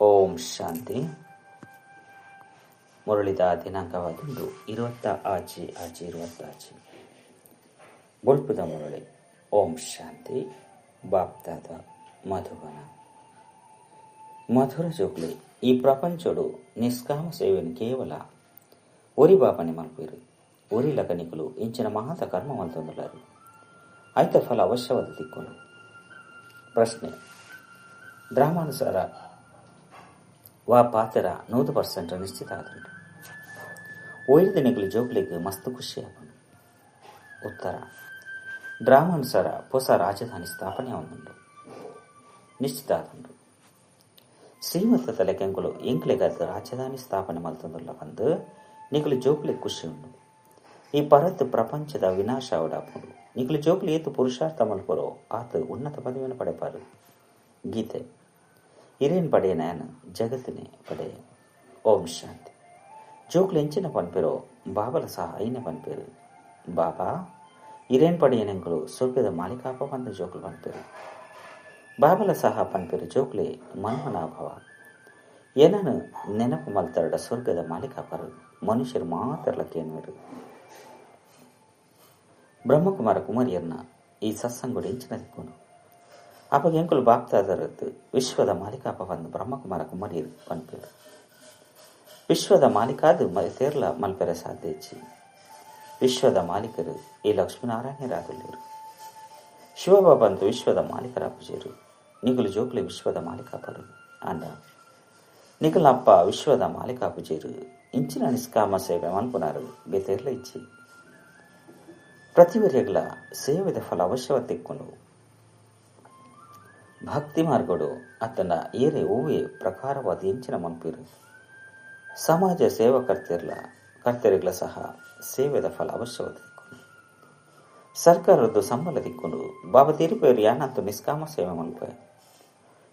ಓಂ ಶಾಂತಿ. ಮುರಳಿದ ದಿನಾಂಕವಾದುಂಡು 20 ಆಚಿ ಬೊಳ್ಪುದ ಮುರಳಿ. ಓಂ ಶಾಂತಿ. ಬಾಪ್ದಾದ ಮಧುಬನ. ಮಧುರ ಜೋಕ್ಲಿ. ಈ ಪ್ರಪಂಚಡು ನಿಷ್ಕಾಮ ಸೇವೆಯನ್ನು ಕೇವಲ ಒರಿ ಬಾಪನೆ ಮಲ್ಪೇರು. ಒರಿ ಲಗನಿಕಲು ಇಂಚಿನ ಮಹಾತ ಕರ್ಮ ಮಲ್ತೊಂದುಳ್ಳರು. ಐತ ಫಲ ಅವಶ್ಯವಾದ ತಿಕ್ಕೊಂಡು. ಪ್ರಶ್ನೆ: ಡ್ರಾಮಾನುಸಾರ ವಾ ಪಾತ್ರ 100% ನಿಶ್ಚಿತ ಆದುಂಟು. ಒಯ್ದ ದಿನಗಳು ಜೋಕ್ಲಿಗೆ ಮಸ್ತ್ ಖುಷಿ ಆಗುಂಡು. ಉತ್ತರ: ಡ್ರಾಮಾನುಸಾರ ಹೊಸ ರಾಜಧಾನಿ ಸ್ಥಾಪನೆ ಆಗುಂಡು, ನಿಶ್ಚಿತ ಆದುಂಡು. ಶ್ರೀಮಂತ ತಲೆಕೆಂಕುಲು ಎಂಕ್ಲೆಗದ ರಾಜಧಾನಿ ಸ್ಥಾಪನೆ ಮಲ್ತೊಂದುಲ್ಲ ಬಂದು ನಿಕಲು ಜೋಕ್ಲಿಗೆ ಖುಷಿ ಉಂಡು. ಈ ಪರತ್ ಪ್ರಪಂಚದ ವಿನಾಶ ಅವಡಾಪುಂಡು. ನಿಕಲು ಜೋಕ್ಲಿ ಏತು ಪುರುಷಾರ್ಥ ಮಲ್ಪರೋ ಆತ ಉನ್ನತ ಪದವಿಯನ್ನು ಪಡೆಪಾರು. ಗೀತೆ. ಹಿರೇನ್ ಪಡೆಯ ನಾನು ಜಗತ್ತಿನೇ ಪಡೆಯ. ಓಂ ಶಾಂತಿ. ಜೋಕ್ಲು ಎಂಚಿನ ಪನ್ಪೇರೋ ಬಾಬಲ ಸಹ ಐನ ಪನ್ಪೇರು. ಬಾಬಾ ಹಿರೇನ್ ಪಡೆಯ ನೆಂಕಲು ಸ್ವರ್ಗದ ಮಾಲಿಕಾಪ ಬಂದ ಜೋಕ್ಲು ಪನ್ಪೇರು. ಬಾಬಲ ಸಹ ಪನ್ಪೇರು ಜೋಕ್ಲೆ ಮನ್ಮನಾಭವ. ಏನನು ನೆನಪು ಮಲ್ತರಡ ಸ್ವರ್ಗದ ಮಾಲಿಕಾಪರು ಮನುಷ್ಯರು ಮಾತ್ರಲಕ್ಕೇನು. ಬ್ರಹ್ಮಕುಮಾರ ಕುಮಾರಿಯರ್ನ ಈ ಸತ್ಸಂಗುಡು ಎಂಚಿನ ದಿಕ್ಕೋನು. ಅಪ್ಪ ಎಂಕುಲು ಬಾಪ್ತಾದರದ್ದು ವಿಶ್ವದ ಮಾಲಿಕಾಪ ಬಂದು ಬ್ರಹ್ಮಕುಮಾರ ಕುಮಾರಿಯರು ಪನ್ಪೇರು. ವಿಶ್ವದ ಮಾಲಿಕಾದು ತೇರ್ಲ ಮಲ್ಪೆರ ಸಾಧ್ಯ ಹೆಚ್ಚಿ. ವಿಶ್ವದ ಮಾಲೀಕರು ಈ ಲಕ್ಷ್ಮೀನಾರಾಯಣರಾದುಳ್ಳರು. ಶಿವಬಾಬಂತು ವಿಶ್ವದ ಮಾಲೀಕರ ಪೂಜೆರು. ನಿಗುಲು ಜೋಕ್ಲಿ ವಿಶ್ವದ ಮಾಲಿಕಾಪರು ಅಂಡ ನಿಗುಲ ಅಪ್ಪ ವಿಶ್ವದ ಮಾಲಿಕಾ ಪೂಜೆರು. ಇಂಚಿನ ನಿಷ್ಕಾಮ ಸೇವೆ ಮಲ್ಪುನಾರು ಬೇತೇರ್ಲ ಇಚ್ಚಿ. ಪ್ರತಿವರ್ಯಗಳ ಸೇವೆದ ಫಲ ಅವಶ್ಯವ ತಿಕ್ಕೊಂಡು ಭಕ್ತಿ ಮಾರ್ಗಡು ಅತನ ಏರೆ ಹೂವೇ ಪ್ರಕಾರವಾದ ಎಂಚಿನ ಮಲ್ಪೇರು. ಸಮಾಜ ಸೇವಾ ಕರ್ತರಿಗಳ ಸಹ ಸೇವೆದ ಫಲ ಅವಶ್ಯವಾದ ತಿಕ್ಕೊಂಡು ಸರ್ಕಾರದ್ದು ಸಂಬಳ ತಿಕ್ಕೊಂಡು ಬಾಬಾ ತಿರುಪೇರು ಯಾನಂತೂ ನಿಷ್ಕಾಮ ಸೇವೆ ಮಲ್ಪೆ.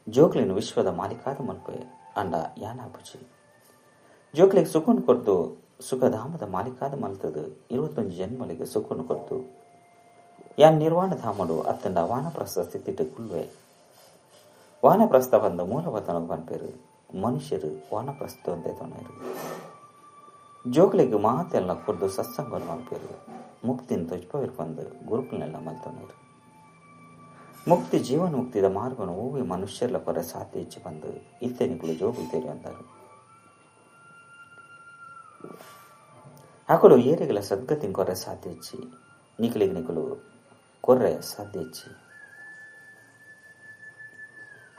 ಜೋಕ್ಲಿನ ವಿಶ್ವದ ಮಾಲಿಕಾದ ಮಲ್ಪೆ ಅಂಡ ಯಾನ ಪೂಜೆ. ಜೋಕ್ಲಿಗೆ ಸುಖವನ್ನು ಕೊಡ್ತು ಸುಖಧಾಮದ ಮಾಲಿಕಾದ ಮಲ್ತದು 21 ಜನ್ಮಲಿಗೆ ಸುಖವನ್ನು ಕೊಡ್ತು. ಯಾನ್ ನಿರ್ವಾಣ ಧಾಮಡು ಅತ್ತಂಡ ವಾನಪ್ರಸ್ಥ ಸ್ಥಿತಿಟ್ಟು ಕುಲ್ವೆ. ವಾನಪ್ರಸ್ಥ ಬಂದ ಮೂಲವತನకు ಪನ್ಪೇರು. ಮನುಷ್ಯರು ವಾನಪ್ರಸ್ಥ ಅಂತೆ ತೊನೇರು. ಜೋಕ್ಲಿಗೆ ಮಾತೆಲ್ಲ ಕೊಡ್ದು ಸತ್ಸಂಗವನ್ನು ಮಲ್ಪೇರು. ಮುಕ್ತಿನ ತೊಜ್ಪವಿರು ಬಂದು ಗುರುಕುಲನೆಲ್ಲ ಮಲ್ತೊನೇರು. ಮುಕ್ತಿ ಜೀವನ ಮುಕ್ತಿದ ಮಾರ್ಗವನ್ನು ಹೂವಿ ಮನುಷ್ಯರ್ಲ ಕೊರೆ ಸಾಧ್ಯ ಹೆಚ್ಚು ಬಂದು ಇತ್ತೆನಿಕಲು ಜೋಗುಲು ತೇರಿ ಅಂದರು. ಅಕಲು ಏರಿಗಳ ಸದ್ಗತಿನ ಕೊರೆ ಸಾಧ್ಯ ಹೆಚ್ಚಿ. ನಿಕಲಿಗೆ ನಿಕಲು ಕೊರ್ರೆ ಸಾಧ್ಯ ಹೆಚ್ಚಿ.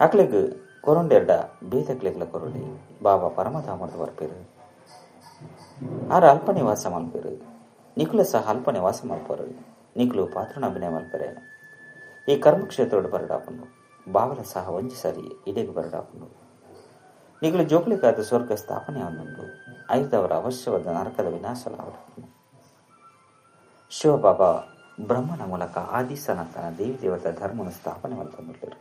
ಅಕ್ಲಿಗೆ ಕೊರೊಂಡೆರಡ ಬೇದಕ್ಲೆಗ್ಲ ಕೊರೊಲಿ ಬಾಬಾ ಪರಮಧಾಮದ ಬರ್ಪೇರು. ಆರ ಅಲ್ಪ ನಿವಾಸ ಮಲ್ಪೇರು. ನಿಕುಲ ಸಹ ಅಲ್ಪ ನಿವಾಸ ಮಲ್ಪರು. ನಿಕಲು ಪಾತ್ರನ ಅಭಿನಯ ಮಲ್ಪರೆ. ಈ ಕರ್ಮಕ್ಷೇತ್ರೋಡು ಬರಡಾಪುಂಡು. ಬಾಬಲ ಸಹ ಒಂಜಿ ಸಾರಿ ಇಡೆಗೆ ಬರಡಾಪುಂಡು. ನಿಕಲು ಜೋಕ್ಲಿಗಾದ ಸ್ವರ್ಗ ಸ್ಥಾಪನೆ ಆಗುಂಡು. ಐದವರ ಅವಶ್ಯವಾದ ನರಕದ ವಿನಾಶಲಾಗುಂಡು. ಶಿವಬಾಬಾ ಬ್ರಹ್ಮನ ಮೂಲಕ ಆದಿ ಸನಾತನ ದೇವಿ ದೇವತಾ ಧರ್ಮನ ಸ್ಥಾಪನೆ ಮಲ್ತೊಂದುಳ್ಳರು.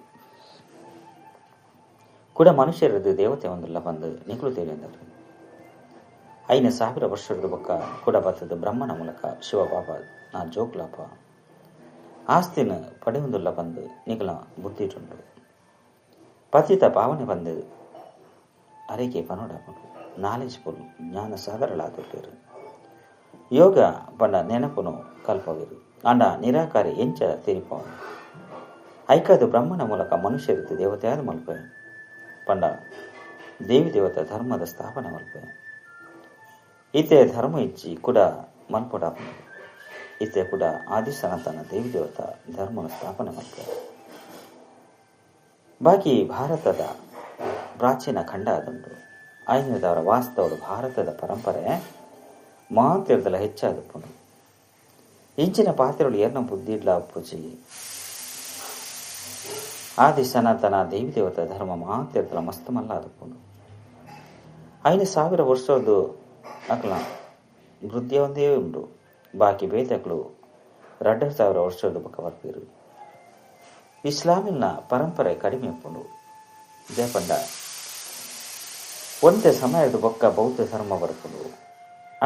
ಕೂಡ ಮನುಷ್ಯರದ್ದು ದೇವತೆ ಒಂದಲ್ಲ ಬಂದು ನಿಕಲು ತೇಲಿಂದರು. 5,000 ವರ್ಷದ ಬೊಕ್ಕ ಕೂಡ ಬತ್ತದ ಬ್ರಹ್ಮನ ಮೂಲಕ ಶಿವಬಾಬಾ ನಾ ಜೋಕ್ಲಪ್ಪ ಆಸ್ತಿನ ಪಡೆಯೊಂದುಲ್ಲ ಬಂದು ನಿಕಲ ಬುದ್ಧಿಟುಂಡು. ಪತಿತ ಪಾವನೆ ಬಂದು ಅರೆಗೆ ಪನೋಡಾಪುಂಡು. ನಾಲೆಜ್ ಫುಲ್ ಜ್ಞಾನ ಸಾಗರಳಾದುಳ್ಳರು. ಯೋಗ ಪಂಡ ನೆನಪುನು ಕಲ್ಪವಿರು ಅಂಡ ನಿರಾಕಾರಿ ಎಂಚ ತಿರಿಪವನು. ಐಕಾದು ಬ್ರಹ್ಮನ ಮೂಲಕ ಮನುಷ್ಯರಿದ್ದು ದೇವತೆಯಾದ ಮಲ್ಪೆ ಪಂಡ ದೇವಿ ದೇವತಾ ಧರ್ಮದ ಸ್ಥಾಪನೆ ಮಲ್ಪೆ. ಈತೆ ಧರ್ಮ ಇಚ್ಚಿ ಕೂಡ ಮಲ್ಪೊಡಾಪುಂಡು. ಈತೆ ಕೂಡ ಆದಿ ಸನಾತನ ದೇವಿ ದೇವತಾ ಧರ್ಮನ ಸ್ಥಾಪನೆ ಮಲ್ಪೆ. ಬಾಕಿ ಭಾರತದ ಪ್ರಾಚೀನ ಖಂಡ ಆದುಂಡು. ಐನದವರ ವಾಸ್ತವಡು ಭಾರತದ ಪರಂಪರೆ ಮಾತಿರ್ದಲ್ಲ ಹೆಚ್ಚಾದಪ್ಪುಂಡು. ಇಂಚಿನ ಪಾತ್ರೆಗಳು ಏರ್ನ ಬುದ್ಧಿ ಇಡ್ಲ ಪೂಜಿ ಆದಿ ಸನಾತನ ದೇವಿ ದೇವತಾ ಧರ್ಮ ಮಾತಿರ್ದಲ್ಲ ಮಸ್ತ್ ಮಲ್ಲ ಆದಪ್ಪುಂಡು. 5,000 ವರ್ಷದ್ದು ಅಕ್ಲ ವೃದ್ಧಿಯ ಒಂದೇ ಉಂಡು. ಬಾಕಿ ಬೇತಕ್ಲು 2,000 ವರ್ಷದ ಬೊಕ್ಕ ಬರ್ಪೇರು. ಇಸ್ಲಾಮಿನ ಪರಂಪರೆ ಕಡಿಮೆ ಉಪ್ಪುಂಡು. ಇದೇ ಪಂಡ ಒಂದೇ ಸಮಯದ ಬೊಕ್ಕ ಬೌದ್ಧ ಧರ್ಮ ಬರ್ಪುಂಡು.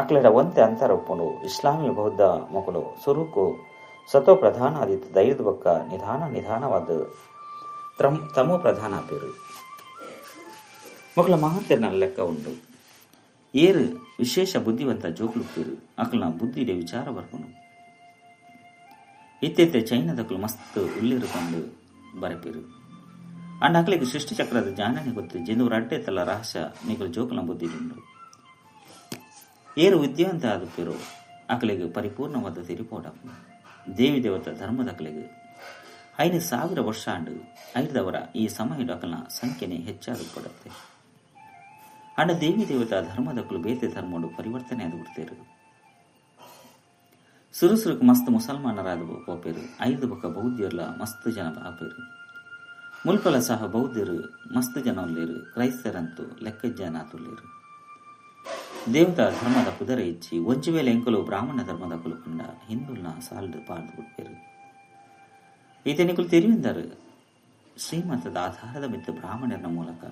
ಅಕ್ಲೆಡ ಒಂದೇ ಅಂತರ ಉಪ್ಪುಂಡು. ಇಸ್ಲಾಮಿ ಬೌದ್ಧ ಮಕ್ಕಳು ಸುರುಕು ಸತೋ ಪ್ರಧಾನ ಆದಿತ್ತು ಧೈರ್ಯದ ಬೊಕ್ಕ ನಿಧಾನವಾದ ತಮೋ ಪ್ರಧಾನ ಆಪೇರು. ఒకళ్ళ మహాతెరన లెక్క ఉండు. ಏರು ವಿಶೇಷ ಬುದ್ಧಿವಂತ ಜೋಕುಲುಪ್ಪೇರು ಅಕಲ್ನ ಬುದ್ಧಿಡೆ ವಿಚಾರ ಬರ್ಪುನು. ಇತ್ತೆತ್ತೆ ಚೈನದಕಲು ಮಸ್ತ್ ಉಲ್ಲಿರುಕೊಂಡು ಬರಪೇರು. ಅಂಡ ಅಕಲಿಗೆ ಸೃಷ್ಟಿ ಚಕ್ರದ ಜ್ಞಾನನೆ ಗೊತ್ತು ಜೆಂದು ಅಡ್ಡೆ ತಲ್ಲ ರಹಸ್ಯ ನಿಕಲು ಜೋಕುಲ ಬುದ್ಧಿಡುಂಡು. ಏರು ವಿದ್ಯಾವಂತ ಆದುಪ್ಪೇರು ಅಕಲಿಗೆ ಪರಿಪೂರ್ಣವಾದ ತಿರಿಪೋಡಪ್ಪು. ದೇವಿ ದೇವತ ಧರ್ಮದ ಅಕಲಿಗೆ 5,000 ವರ್ಷ ಅಂಡು ಐದವರ ಈ ಸಮಯದ ಅಕಲ್ನ ಸಂಖ್ಯೆನೆ ಹೆಚ್ಚಾದು ಕೊಡುತ್ತೆ. ಅಂಡ ದೇವಿ ದೇವತಾ ಧರ್ಮದಕ್ಕಲು ಬೇತೆ ಧರ್ಮಡು ಪರಿವರ್ತನೆ ಆದು ಬಿಡ್ತೇರು. ಸುರುಸುರುಕು ಮಸ್ತ್ ಮುಸಲ್ಮಾನರಾದ ಪೋಪೇರು 5 ಬೊಕ್ಕ ಬೌದ್ಧರ್ಲ ಮಸ್ತ್ ಜನ ಆಪೇರು. ಮುಲ್ಪಲ ಸಹ ಬೌದ್ಧರು ಮಸ್ತ್ ಜನ ಉಲ್ಲೇರು. ಕ್ರೈಸ್ತರಂತೂ ಲೆಕ್ಕ ಜನ ಆತುಲ್ಲೇರು. ದೇವತಾ ಧರ್ಮದ ಕುದರೆ ಇಚ್ಚಿ ಒಂಜು ವೇಳೆ ಎಂಕಲು ಬ್ರಾಹ್ಮಣ ಧರ್ಮದ ಕುಲು ಕಂಡ ಹಿಂದುಲ್ನ ಸಾಲ್ದು ಪಾರ್ದು ಬಿಡ್ಪೇರು. ಈತನಿಕಲು ತೆರಿಯುಂದರು ಶ್ರೀಮಂತದ ಆಧಾರದ ಮಿತ್ತ ಬ್ರಾಹ್ಮಣರ ಮೂಲಕ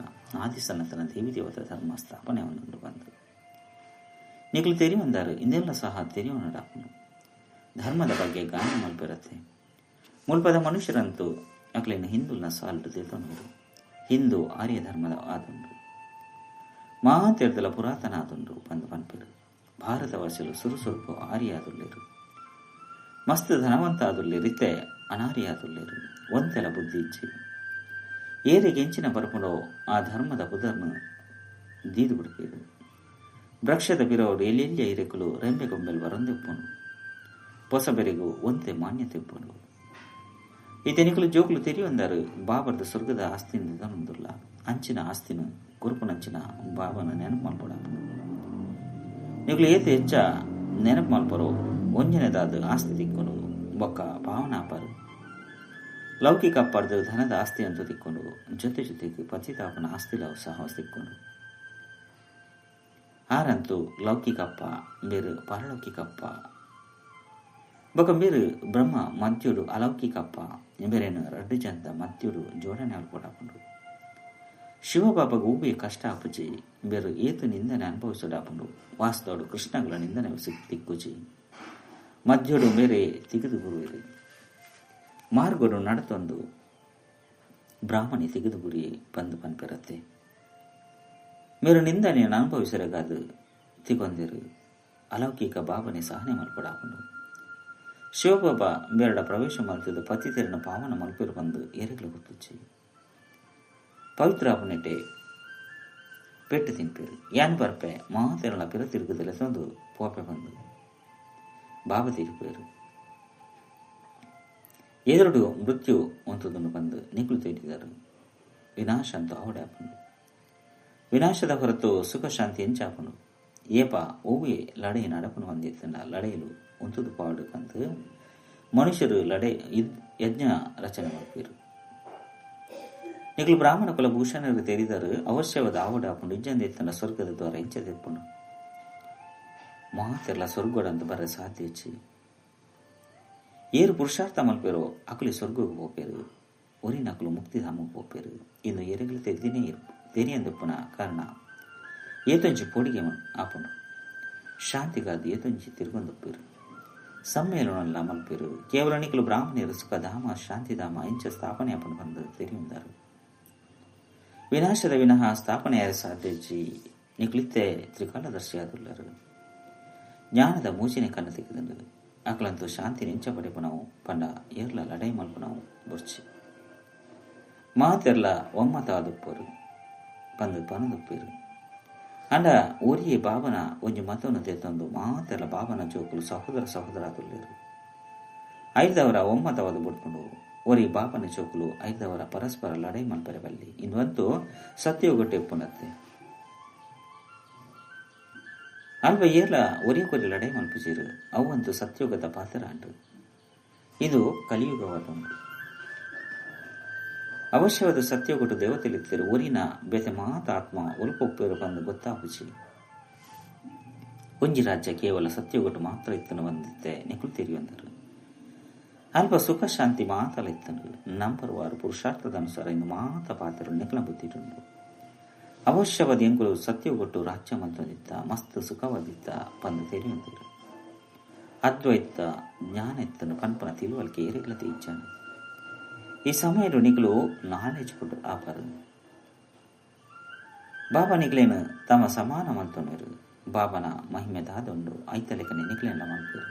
ಆದಿಸನಾತನ ದೇವಿ ದೇವತಾ ಧರ್ಮ ಸ್ಥಾಪನೆಯನ್ನು ಬಂದು ನಿಕಲು ತೆರಿಯುಂದರು ಇಂದೆಲ್ಲ ಸಹ ತೆರಿಯೋಣಡಾಪನು ಧರ್ಮದ ಬಗ್ಗೆ ಗಾನ ಮಲ್ಪಿರತ್ತೆ. ಮುಲ್ಪದ ಮನುಷ್ಯರಂತೂ ಅಕಲಿನ ಹಿಂದುಲ್ನ ಸಾಲ್ದು ತಿಳ್ತೊಂಡು ಹಿಂದೂ ಆರ್ಯ ಧರ್ಮದ ಆದುಂಡು ಮಾತೆರ್ದಲ ಪುರಾತನ ಆದುಂಡು ಬಂದು ಪನ್ಪೇರು. ಭಾರತ ವರ್ಷಲು ಸುರುಸುರುಪು ಆರ್ಯ ಆದುಲ್ಲೇರು. ಮಸ್ತ್ ಧನವಂತ ಆದುಲ್ಲೇರಿತ್ತೆ ಅನಾರ್ಯ ಆದುಲ್ಲೇರು. ಒಂತೆಲ ಬುದ್ಧಿ ಇಚ್ಚಿ ಏರಿಗೆ ಎಂಚಿನ ಬರಪುಡೋ ಆ ಧರ್ಮದ ಪುದರ್ನು ದೀದು ಬಿಡ್ಪೇರು. ವೃಕ್ಷದ ಬಿರೋಡು ಎಲ್ಲೆಲ್ಲಿಯ ಇರೆಕಲು ರೆಂಬೆಗೊಂಬೆಲ್ ಬರೊಂದೆಪ್ಪುನು ಪೊಸಬೆರೆಗೂ ಒಂತೆ ಮಾನ್ಯತೆ ಇಪ್ಪುನು. ಈತನಿಕಲು ಜೋಕುಲು ತೆರಿಯೊಂದರು ಬಾಬರ್ದ ಸ್ವರ್ಗದ ಆಸ್ತಿನಿಂದ ತಂದುಲ್ಲ ಅಂಚಿನ ಆಸ್ತಿನ ಕುರುಪುನಂಚಿನ ಬಾಬನ ನೆನಪು ಮಲ್ಪಡಾಪನು. ನಿಕಲು ಏತೆ ಹೆಚ್ಚ ನೆನಪು ಮಲ್ಪರೋ ಒಂಜನೆದಾದ ಆಸ್ತಿ ತಿಕ್ಕೊಂಡು ಬೊಕ್ಕ ಪಾವನಾಪರು ಲೌಕಿಕ ಪಡೆದು ಧನದ ಆಸ್ತಿ ಅಂತ ತಿಕ್ಕೊಂಡು ಜೊತೆಗೆ ಪತಿತಾಪನ ಆಸ್ತಿಲ ಸಹ ತಿಕ್ಕೊಂಡು ಆರಂತೂ ಲೌಕಿಕಪ್ಪ ಬೇರು ಪರಲೌಕಿಕಪ್ಪ ಬೊಕ ಬೇರು ಬ್ರಹ್ಮ ಮಧ್ಯುಡು ಅಲೌಕಿಕಪ್ಪ ಬೇರೇನು ರಡ್ಡು ಜಂತ ಮಧ್ಯುಡು ಜೋಡಣೆ ಅಲ್ಪಡಾಪುಂಡು. ಶಿವಬಾಬಗ ಊಬಿ ಕಷ್ಟ ಆಪುಜಿ ಬೇರು ಏತು ನಿಂದನೆ ಅನುಭವಿಸೋಡಾಪುಂಡು. ವಾಸ್ತವಡು ಕೃಷ್ಣಗಳ ನಿಂದನೆ ತಿಕ್ಕುಜಿ ಮಧ್ಯುಡು ಬೇರೆ ತಿಗಿದು ಗುರುವಿರಿ ಮಾರ್ಗೊಡು ನಡತೊಂದು ಬ್ರಾಹ್ಮಣಿ ತೆಗೆದು ಗುರಿ ಬಂದು ಪನ್ಪಿರತ್ತೆ. ಮೇರು ನಿಂದನೆಯನ್ನು ಅನುಭವಿಸರೆಗಾದು ತಿಗೊಂದಿರು ಅಲೌಕಿಕ ಬಾಬನೆ ಸಹನೆ ಮಲ್ಪಡಾಪುಂಡು. ಶಿವಬಾಬ ಬೇರಡ ಪ್ರವೇಶ ಮಲ್ತಿದ್ದು ಪತಿತೆರನ ಪಾವನ ಮಲ್ಪಿರು ಬಂದು ಏರಿಗಳು ಗೊತ್ತುಚ್ಚಿ ಪವಿತ್ರ ಆಪುನೆಟ್ಟೆ ಪೆಟ್ಟು ತಿನ್ಪೇರು ಯಾನ್ ಬರ್ಪೆ ಮಾತೆರಳ ಪಿರ ತಿರುಗುದಲೆ ತಂದು ಪೋಪೆ ಬಂದು ಬಾಬಾ ತಿರುಪೇರು. ಎದುರುಡು ಮೃತ್ಯು ಒಂತದನ್ನು ಬಂದು ನಿಕುಲು ತೇಟಿದರು. ವಿನಾಶ ಅಂತ ಆವಡಾಪುಂಡು. ವಿನಾಶದ ಹೊರತು ಸುಖ ಶಾಂತಿ ಎಂಚಾಪುಂಡು. ಏಪ ಓವೆ ಲಡೆ ನಡಪನು ಹೊಂದಿತ್ತಂಡ ಲಡೆಯಲು ಒಂತದು ಪಾಡು ಬಂದು ಮನುಷ್ಯರು ಲಡೆ ಯಜ್ಞ ರಚನೆ ಮಾಡ್ತೀರು. ನಿಕಲು ಬ್ರಾಹ್ಮಣ ಕುಲ ಭೂಷಣರು ತೆರಿದರು ಅವಶ್ಯವಾದ ಆವಡಾಪುಂಡು ಇಜ್ಜಂದಿತ್ತಂಡ ಸ್ವರ್ಗದ ದ್ವಾರ ಎಂಚದೆಪ್ಪುಂಡು. ಮಾತೆಲ್ಲ ಸ್ವರ್ಗಡಂತ ಬರ ಸಾಧ್ಯ ಹೆಚ್ಚಿ ಏರು ಪುರುಷಾರ್ಥ ಮಲ್ಪೇರೋ ಅಕಲಿ ಸ್ವರ್ಗಕ್ಕೆ ಹೋಗ್ಪೇರು ಒರಿನ ಅಕಲು ಮುಕ್ತಿಧಾಮಕ್ಕೆ ಹೋಗ್ಪೇರು. ಇನ್ನು ಏರೆಗಳು ತೆರೆದಿನೇ ತೆರಿಯಂದಪ್ಪನ ಕಾರಣ ಏತೊಂಜಿ ಪೋಡಿಗೆ ಆಪುಂಡು ಶಾಂತಿಗಾದ ಏತೊಂಜಿ ತಿರುಗೊಂದಪ್ಪೇರು ಸಮ್ಮೇಳನ ಮಲ್ಪೇರು. ಕೇವಲ ನಿಕಲು ಬ್ರಾಹ್ಮಣರು ಸುಖಧಾಮ ಶಾಂತಿಧಾಮ ಇಂಚ ಸ್ಥಾಪನೆ ಆಪುಂಡು ಬಂದು ತೆರೆಯುಂದರು. ವಿನಾಶದ ವಿನಃ ಸ್ಥಾಪನೆಯಾದ ಸಾಧ್ಯಜಿ ನಿಕಲಿತ್ತೆ ತ್ರಿಕಾಲದರ್ಶಿ ಆದುಲ್ಲರು. ಜ್ಞಾನದ ಮೂಚಿನ ಕಣ್ಣು ತೆಗೆದಂಡು ಅಕಲಂತೂ ಶಾಂತಿ ನೆಂಚ ಪಡೆಪುನವು ಪಂಡ ಏರ್ಲ ಲಡೈ ಮಲ್ಪುನವು ಬುರ್ಚಿ ಮಾತೆರ್ಲ ಒಮ್ಮತಾದುಪ್ಪರು ಬಂದು ಪನದುಪ್ಪೇರು. ಅಂಡ ಊರಿಯೇ ಬಾಬನ ಒಂಜಿ ಮತವನ್ನು ತೆತ್ತೊಂದು ಮಾತೆರ್ಲ ಬಾಬನ ಜೋಕುಲು ಸಹೋದರ ಆದುಲ್ಲೇರು. ಐದವರ ಒಮ್ಮತವಾದ ಬಿಡ್ಕೊಂಡು ಒರಿ ಬಾಬನ ಜೋಕುಲು ಐದವರ ಪರಸ್ಪರ ಲಡೈ ಮಲ್ಪರೆ ಬಲ್ಲಿ ಇನ್ನೊಂದು ಸತ್ಯೋಗಟ್ಟೆ ಪುನತ್ತೆ ಅಲ್ವ ಏರ್ಲ ಒರಿಯ ಕೊರಿ ಲಡೈ ಮಲ್ಪುಜೀರು ಅವಂತೂ ಸತ್ಯೋಗದ ಪಾತ್ರ ಅಂಟು. ಇದು ಕಲಿಯುಗವಾದುಂಟು. ಅವಶ್ಯವಾದ ಸತ್ಯೋಗಟ್ಟು ದೇವತೆಲಿತ್ತಿರು ಊರಿನ ಬೆತೆ ಮಾತಾತ್ಮ ಒಲ್ಪೊಪ್ಪೇರು ಬಂದು ಗೊತ್ತಾಪುಜಿ ಒಂಜಿ ರಾಜ್ಯ ಕೇವಲ ಸತ್ಯೋಗಟ್ಟು ಮಾತ್ರ ಇತ್ತನು ಬಂದಿತ್ತೆ ನಿಕುಲು ತಿರಿಯೊಂದರು. ಅಲ್ಪ ಸುಖ ಶಾಂತಿ ಮಾತಲ ಇತ್ತನು ನಂಬರುವಾರು ಪುರುಷಾರ್ಥದ ಅನುಸಾರ ಇನ್ನು ಮಾತ ಪಾತ್ರ ನಿಕಲ ಬುದ್ಧಿಟುಂಡು. ಅವಶ್ಯವಾದ ಎಂಕುಲು ಸತ್ಯೋಗಟ್ಟು ರಾಜ್ಯ ಮಂತ್ರದಿತ್ತ ಮಸ್ತ್ ಸುಖವಾದಿತ್ತ ಬಂದು ತೆರೆಯೊಂದಿರು. ಅದ್ವೈತ ಜ್ಞಾನ ಇತ್ತನು ಪನ್ಪನ ತಿಳುವಳಿಕೆ ಏರಿಗ್ಲತೆ ಇಚ್ಛಾನು. ಈ ಸಮಯದ ನಿಕಲು ನಾಲೆಜ್ ಕೊಟ್ಟು ಆಪರು ಬಾಬಾ ನಿಗ್ಲೇನು ತಮ್ಮ ಸಮಾನ ಮಲ್ತೊಂಡರು. ಬಾಬನ ಮಹಿಮೆ ದಾದೊಂಡು ಐತಲೆಕನೆ ನಿಗ್ಲೆಂಡ ಮಲ್ಪರು.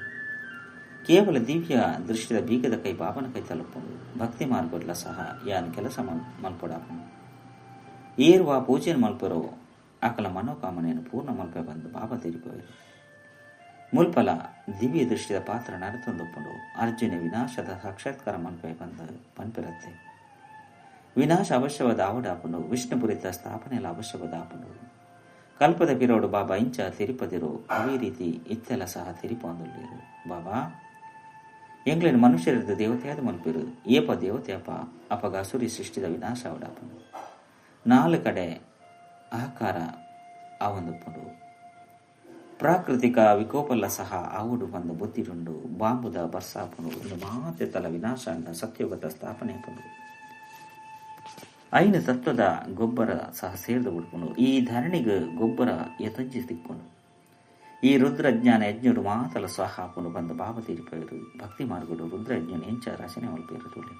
ಕೇವಲ ದಿವ್ಯ ದೃಷ್ಟಿದ ಬೀಗದ ಕೈ ಬಾಬನ ಕೈ ತಲುಪುಂಡು. ಭಕ್ತಿ ಮಾರ್ಗಡ್ಲ ಸಹ ಯಾನ್ ಕೆಲಸ ಮಲ್ಪೊಡಾಪುಂಡು. ಏರುವ ಪೂಜೆಯನ್ನು ಮಲ್ಪರೋ ಆಕಲ ಮನೋಕಾಮನೆಯನ್ನು ಪೂರ್ಣ ಮಲ್ಪೆ ಬಂದು ಬಾಬಾ ತೀರಿಪೋಯರು. ಮುಲ್ಪಲ ದಿವ್ಯ ದೃಷ್ಟಿದ ಪಾತ್ರ ನಡತೊಂದುಪ್ಪುಂಡು. ಅರ್ಜುನ ವಿನಾಶದ ಸಾಕ್ಷಾತ್ಕಾರ ಮಲ್ಪೆ ಬಂದು ಪನ್ಪಿರತ್ತೆ. ವಿನಾಶ ಅವಶ್ಯವಾದ ಆವಡಾಪುಂಡು. ವಿಷ್ಣುಪುರಿತ ಸ್ಥಾಪನೆಯಲ್ಲಿ ಅವಶ್ಯವಾದ ಆಪುಂಡು. ಕಲ್ಪದ ಪಿರೋಡು ಬಾಬಾ ಇಂಚ ತಿರುಪದಿರು ಅವೇ ರೀತಿ ಇತ್ತೆಲ್ಲ ಸಹ ತಿರುಪೊಂದುಳ್ಳೇರು. ಬಾಬಾ ಎಂಗ್ಲೇನು ಮನುಷ್ಯರಿದ್ದ ದೇವತೆಯಾದ ಮಲ್ಪಿರು. ಏಪ ದೇವತೆಯಪ್ಪ ಅಪಗ ಅಸುರಿ ಸೃಷ್ಟಿದ ವಿನಾಶ ಅವಡಾಪುಂಡು. 4 ಕಡೆ ಆಕಾರ ಆವೊಂದುಪ್ಪುಂಡು. ಪ್ರಾಕೃತಿಕ ವಿಕೋಪಲ್ಲ ಸಹ ಆವುಡು ಬಂದು ಬುತ್ತಿರುಂಡು. ಬಾಂಬುದ ಬರ್ಸಾಪುಂಡು. ಒಂದು ಮಾತೆ ತಲ ವಿನಾಶ ಅಂಡ ಸತ್ಯೋಗತ ಸ್ಥಾಪನೆ ಪುಂಡು. ಐನ ತತ್ವದ ಗೊಬ್ಬರ ಸಹ ಸೇರ್ದು ಬಿಡ್ಪುಂಡು. ಈ ಧರಣಿಗೆ ಗೊಬ್ಬರ ಯತಂಜಿ ತಿಕ್ಕೊಂಡು ಈ ರುದ್ರಜ್ಞಾನ ಯಜ್ಞುಡು ಮಾತಲ ಸ್ವಾಹ ಹಾಕೊಂಡು ಬಂದು ಬಾಬಾ ತೀರಿಪೋಯರು. ಭಕ್ತಿ ಮಾರ್ಗುಡು ರುದ್ರಜ್ಞನ ಎಂಚ ರಚನೆ ಮಲ್ಪೇರು.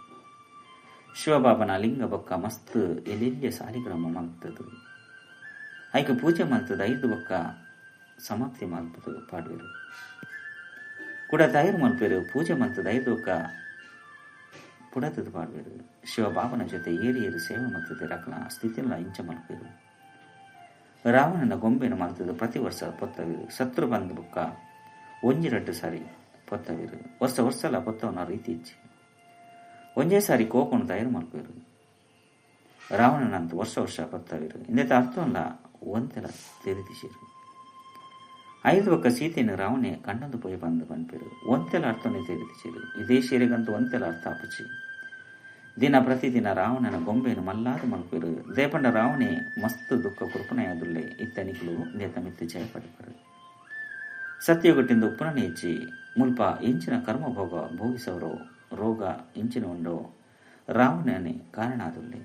ಶಿವಬಾಬನ ಲಿಂಗ ಬೊಕ್ಕ ಮಸ್ತ್ ಎಲೆಲ್ಯ ಸಾಲಿಗ್ರಾಮ ಮಲ್ತದು. ಐಕ ಪೂಜೆ ಮಲ್ತದ 5 ಬೊಕ್ಕ ಸಮಾಪ್ತಿ ಮಲ್ಪದು ಪಾಡುವೆರು. ಕೂಡ ತಯಾರು ಮಲ್ಪೇರು. ಪೂಜೆ ಮಲ್ತದ 5 ಬೊಕ್ಕ ಪುಡತದ ಪಾಡುವೆರು. ಶಿವಬಾಬನ ಜೊತೆ ಏರಿ ಸೇವೆ ಮಲ್ತದೆ ರಕ್ಲ ಸ್ಥಿತಿಲ್ಲ ಇಂಚ ಮಲ್ಪೇರು. ರಾವಣನ ಗೊಂಬೆನ ಮಲ್ತದ ಪ್ರತಿ ವರ್ಷ ಪೊತ್ತವಿರು. ಶತ್ರು ಬಂದ ಬುಕ್ಕ 1-2 ಸಾರಿ ಪೊತ್ತವಿರು. ವರ್ಷಲ ಪೊತ್ತವನ ರೀತಿ ಇಚ್ಚಿ ಒಂದೇ ಸಾರಿ ಕೋಪವನ್ನು ತಯಾರು ಮಲ್ಪೇರು. ರಾವಣನಂತ ವರ್ಷ ಪೊತ್ತವಿರು. ಇಂದೆತ ಅರ್ಥವಲ್ಲ ಒಂತೆಲ ತಿರುತಿಸಿರು. 5 ಬೊಕ್ಕ ಸೀತೆಯನ್ನು ರಾವಣೆ ಕಂಡಂದು ಪೋಯಿ ಬಂದು ಪನ್ಪೇರು. ಒಂತೆಲ ಅರ್ಥವನ್ನೇ ತಿರುತಿಸಿರು. ಇದೇ ಶೀರೆಗಂತೂ ಒಂತೆಲ ಅರ್ಥ ಆಪುಚಿ. ದಿನ ಪ್ರತಿದಿನ ರಾವಣನ ಗೊಂಬೆಯನ್ನು ಮಲ್ಲಾದು ಮಲ್ಪೇರು. ದೇಪಂಡ ರಾವಣೆ ಮಸ್ತ್ ದುಃಖ ಕೃಪಣೆಯಾದುಲ್ಲೆ ಇತ್ತನಿಕಲು ದೇತ ಮಿತ್ತು ಜಯ ಪಡಿಪರು. ಸತ್ಯಗೊಟ್ಟಿಂದ ಉಪ್ಪುರನೆ ಹೆಚ್ಚಿ ಮುಲ್ಪ ಇಂಚಿನ ಕರ್ಮ ಭೋಗಿಸವರು ರೋಗ ಇಂಚಿನ ಉಂಡೋ ರಾವಣನೇ ಕಾರಣ ಆದುಲ್ಲೆ.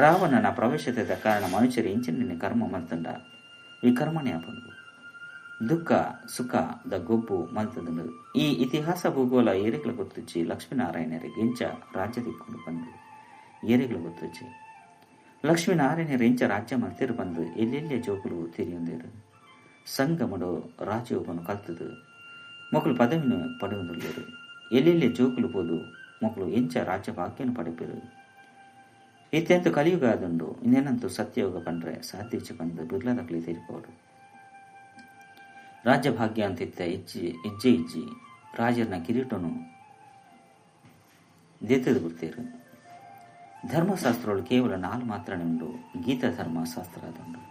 ರಾವಣನ ಪ್ರವೇಶತೆದ ಕಾರಣ ಮನುಷ್ಯರು ಇಂಚಿನ ಕರ್ಮ ಮಲ್ತಂಡ ವಿಕರ್ಮಣೆ ಆಪುಂಡು. ದುಃಖ ಸುಖ ದ ಗೊಬ್ಬು ಮಲ್ತದಂಡು. ಈ ಇತಿಹಾಸ ಭೂಗೋಳ ಏರಿಗಳ ಗೊತ್ತುಚ್ಚಿ ಲಕ್ಷ್ಮೀನಾರಾಯಣರಿಗೆ ಇಂಚ ರಾಜ್ಯ ದಿಕ್ಕೊಂಡು ಬಂದು ಏರಿಗಳ ಗೊತ್ತುಚ್ಚಿ ಲಕ್ಷ್ಮೀನಾರಾಯಣರ ಇಂಚ ರಾಜ್ಯ ಮಲ್ತಿರು ಬಂದು ಎಲ್ಲೆಲ್ಲೇ ಜೋಗುಲು ತಿರಿಯೊಂದೇರು. ಸಂಗಮಡು ರಾಜಯೋಗನು ಕಲ್ತದು ಮಕ್ಕಳು ಪದವಿನ ಪಡೆಯುವುದಿಲ್ಲೇರು. ಎಲ್ಲೆಲ್ಲೇ ಜೋಗುಲು ಬೋದು ಮಕ್ಕಳು ಎಂಚ ರಾಜ್ಯ ಭಾಗ್ಯನು ಪಡೆಪೇರು. ಇತ್ತೆಂತೂ ಕಲಿಯುಗ ಆದುಂಡು. ಇನ್ನೇನಂತೂ ಸತ್ಯಯೋಗ ಪಂಡ್ರೆ ಸಾಧ್ಯ ಬಂದು ಬಿರ್ಲದಕ್ಲಿ ತೀರಿಪೋರು. ರಾಜ್ಯ ಭಾಗ್ಯ ಅಂತಿತ್ತ ಇಜ್ಜಿ ರಾಜರನ ಕಿರೀಟನು ದೆತ್ತದು ಬಿಡ್ತೇರು. ಧರ್ಮಶಾಸ್ತ್ರಗಳು ಕೇವಲ 4 ಮಾತ್ರನೇ ಉಂಡು. ಗೀತಾ ಧರ್ಮಶಾಸ್ತ್ರ ಅದುಂಡು.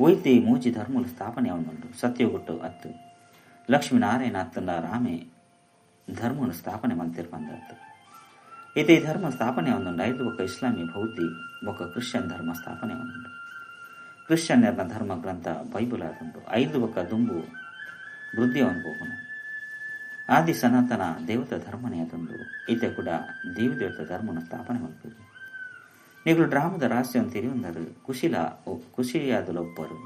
ಒಯ್ತಿ ಮೂಜಿ ಧರ್ಮಗಳು ಸ್ಥಾಪನೆ ಅವನುಂಡು. ಸತ್ಯಗೊಟ್ಟು 10 ಲಕ್ಷ್ಮೀನಾರಾಯಣ ಅತ್ತಂಡ ರಾಮೆ ಧರ್ಮವನ್ನು ಸ್ಥಾಪನೆ ಮಲ್ತಿರು ಬಂದತ್ತು. ಈ ಧರ್ಮ ಸ್ಥಾಪನೆ ಅವನುಂಡು. 5 ಬೊಕ್ಕ ಇಸ್ಲಾಮಿ ಬೌದ್ಧಿ ಬೊಕ್ಕ ಕ್ರಿಶ್ಚಿಯನ್ ಧರ್ಮ ಸ್ಥಾಪನೆ ಅವನುಂಡು. ಕ್ರಿಶ್ಚಿಯನ್ನರ್ನ ಧರ್ಮ ಗ್ರಂಥ ಬೈಬಲ್ ಆದುಂಡು. 5 ಬೊಕ್ಕ ದುಂಬು ವೃದ್ಧಿ ಅವನ್ಬೋಗುನು. ಆದಿ ಸನಾತನ ದೇವತಾ ಧರ್ಮನೇ ಅದುಂಡು. ಇತ್ತೆ ಕೂಡ ದೇವದೇವತಾ ಧರ್ಮನ ಸ್ಥಾಪನೆ ಮಲ್ಪರು. ನಿಗಳು ಡ್ರಾಮದ ರಹಸ್ಯವನ್ನು ತೆರೆಯುಂದರು ಖುಷಿಯಾದಲು ಒಪ್ಪರು.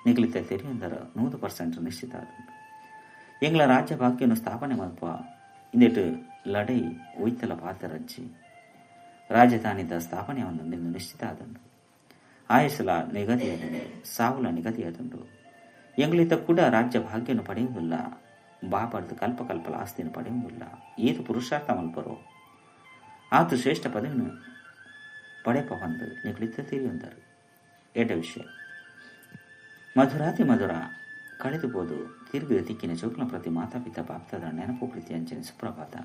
ನಿಗಳಿತ ತೆರೆಯುಂದರ 100% ನಿಶ್ಚಿತ ಆದುಂಡು. ಎಂಗ್ಲ ರಾಜ್ಯ ಭಾಗ್ಯವನ್ನು ಸ್ಥಾಪನೆ ಮಲ್ಪ ಇಂದೆಟ್ಟು ಲಡೈ ಒಯ್ತಲ ಪಾತರಜ್ಜಿ ರಾಜಧಾನಿದ ಸ್ಥಾಪನೆ ಅವನು ನಿಶ್ಚಿತ ಆದುಂಡು. ಆಯಸ್ಸುಲ ನಿಗದಿಯಾದುಂಡು. ಸಾವುಲ ನಿಗದಿಯಾದುಂಡು. ಎಂಗ್ಲಿತ ಕೂಡ ರಾಜ್ಯ ಭಾಗ್ಯನು ಪಡೆಯುವುದಿಲ್ಲ. ಬಾಬರ್ದು ಕಲ್ಪಕಲ್ಪಲ ಆಸ್ತಿಯನ್ನು ಪಡೆಯುವುದಿಲ್ಲ. ಏತು ಪುರುಷಾರ್ಥ ಮಲ್ಪರೋ ಆತು ಶ್ರೇಷ್ಠ ಪದವಿಯನ್ನು ಪಡೆಪ ಬಂದು ನಿಗಳಿತ ತಿರಿಯೊಂದರು. ಏಟ ವಿಷಯ ಮಧುರಾತಿ ಮಧುರ ಕಳೆದುಬೋದು. ತಿರುಗಿದ ತಿಕ್ಕಿನ ಜೋಕ್ಲ ಪ್ರತಿ ಮಾತಾಪಿತ ಬಾಪ್ತದ ನೆನಪು ಪ್ರೀತಿ ಅಂಚನೆ ಸುಪ್ರಭಾತ.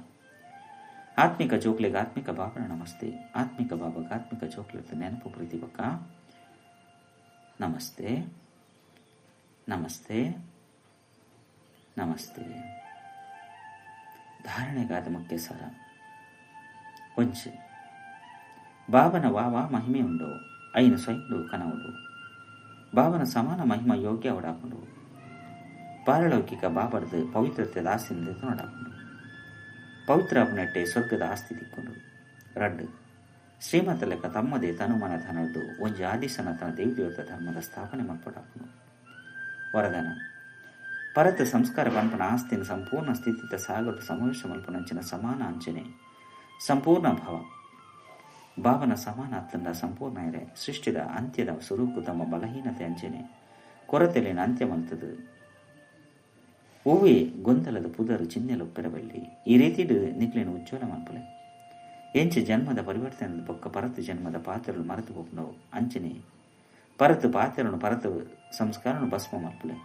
ಆತ್ಮಿಕ ಜೋಕ್ಲೆಗೆ ಆತ್ಮಿಕ ಬಾಬನ ನಮಸ್ತೆ. ಆತ್ಮಿಕ ಬಾಬಾಗ ಆತ್ಮಿಕ ಜೋಕ್ಲದ ನೆನಪು ಪ್ರೀತಿ ಬಕ್ಕ ನಮಸ್ತೆ ನಮಸ್ತೆ ನಮಸ್ತೆ. ಧಾರಣೆಗಾದ ಮುಖ್ಯ ಸಾರ ಒಂಚೆ ಬಾಬನ ವಾವ ಮಹಿಮೆ ಉಂಡು. ಐನು ಸ್ವಯಂಡು ಕನವುಡು. ಬಾಬನ ಸಮಾನ ಮಹಿಮ ಯೋಗ್ಯ ಒಡಾಪುಂಡು. ಪಾರಲೌಕಿಕ ಬಾಬರ್ದು ಪವಿತ್ರತೆ ಆಸ್ತಿನ ನೋಡಾಪುಂಡು. ಪವಿತ್ರ ಅಪನೆಟ್ಟೆ ಸ್ವರ್ಗದ ಆಸ್ತಿ ತಿಕ್ಕೊಂಡು ರಡ್ಡು ಶ್ರೀಮಂತ ಲೆಕ್ಕ ತಮ್ಮದೇ ತನುಮನ ಧನದ್ದು ಒಂಜಿ ಆದಿಸನಾತನ ದೇವದೇವತಾ ಧರ್ಮದ ಸ್ಥಾಪನೆ ಮಲ್ಪಡಾಪುಂಡು. ವರದಾನ ಪರತ ಸಂಸ್ಕಾರ ಪಂಪನ ಆಸ್ತಿನ ಸಂಪೂರ್ಣ ಸ್ಥಿತಿತ ಸಾಗಟ್ಟು ಸಮಾವೇಶ ಮಲ್ಪನಂಚಿನ ಸಮಾನ ಅಂಚನೆ ಸಂಪೂರ್ಣ ಭಾವ ಬಾಬನ ಸಮಾನಾತ್ಮದ ಸಂಪೂರ್ಣ ಸೃಷ್ಟಿದ ಅಂತ್ಯದ ಸ್ವರೂಪು ತಮ್ಮ ಬಲಹೀನತೆ ಅಂಚನೆ ಕೊರತೆಲಿನ ಅಂತ್ಯ ಮಲ್ತದು ಒವ್ವೇ ಗೊಂದಲದ ಪುದರು ಚಿನ್ನೆಲು ಪೆರಬಲ್ಲಿ ಈ ರೀತಿ ನಿಕ್ಲಿನ ಉಜ್ವಲ ಮಲ್ಪಲೆ ಎಂಚ ಜನ್ಮದ ಪರಿವರ್ತನದ ಪೊಕ್ಕ ಪರತು ಜನ್ಮದ ಪಾತ್ರಗಳು ಮರೆತು ಹೋಗ್ನವು ಅಂಚನೆ ಪರತು ಪಾತ್ರನು ಪರತು ಸಂಸ್ಕಾರನು ಭಸ್ಮ ಮಲ್ಪಲೆ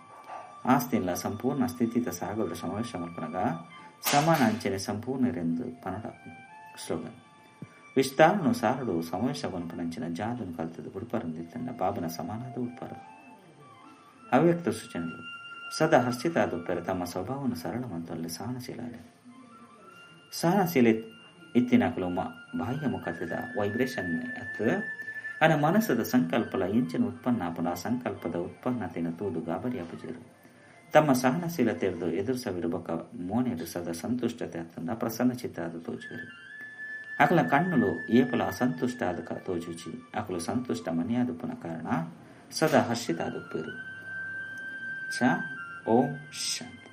ಆಸ್ತಿಲ್ಲ ಸಂಪೂರ್ಣ ಸ್ಥಿತಿತ ಸಾಗರ ಸಮಾವೇಶ ಮಲ್ಪನಗ ಸಮಾನ ಅಂಚನೆ ಸಂಪೂರ್ಣರೆಂದು ಪನಡ ಸ್ಲೋಗನ್ ವಿಸ್ತಾರನು ಸಾರಡು ಸಮಾವೇಶ ಮಲ್ಪನಂಚಿನ ಜಾದನು ಕಲ್ತದ್ದು ಉಡುಪರಂದಿತ್ತನ್ನ ಬಾಬನ ಸಮಾನದ ಉಡುಪರ ಅವ್ಯಕ್ತ ಸೂಚನೆಗಳು ಸದಾ ಹರ್ಷಿತಾದುಪ್ಪರೆ ತಮ್ಮ ಸ್ವಭಾವವನ್ನು ಸರಳ ಮಂತಲ್ಲಿ ಸಹನಶೀಲೆ ಇತ್ತಿನಕಲು ಬಾಹ್ಯ ಮುಖದ ವೈಬ್ರೇಷನ್ ಅತ್ತು ಅನ ಮನಸ್ಸದ ಸಂಕಲ್ಪಲ ಇಂಚಿನ ಉತ್ಪನ್ನ ಆ ಸಂಕಲ್ಪದ ಉತ್ಪನ್ನತೆಯನ್ನು ತೂದು ಗಾಬರಿ ಅಪಜೇರು ತಮ್ಮ ಸಹನಶೀಲತೆಯದು ಎದುರಿಸವಿರಬೇಕ ಮೋನೆದು ಸದಾ ಸಂತುಷ್ಟತೆ ಅತ್ತಂದ ಪ್ರಸನ್ನ ಚಿತ್ತ ಅದು ತೋಜುವರು ಅಕಲ ಕಣ್ಣುಲು ಏಪಲ ಅಸಂತುಷ್ಟ ಆದ ತೋಜುಚಿ ಅಕಲು ಸಂತುಷ್ಟ ಮನೆಯಾದುಪ್ಪನ ಕಾರಣ ಸದಾ ಹರ್ಷಿತಾದುಪ್ಪರು ಓಂ ಶಾಂತಿ.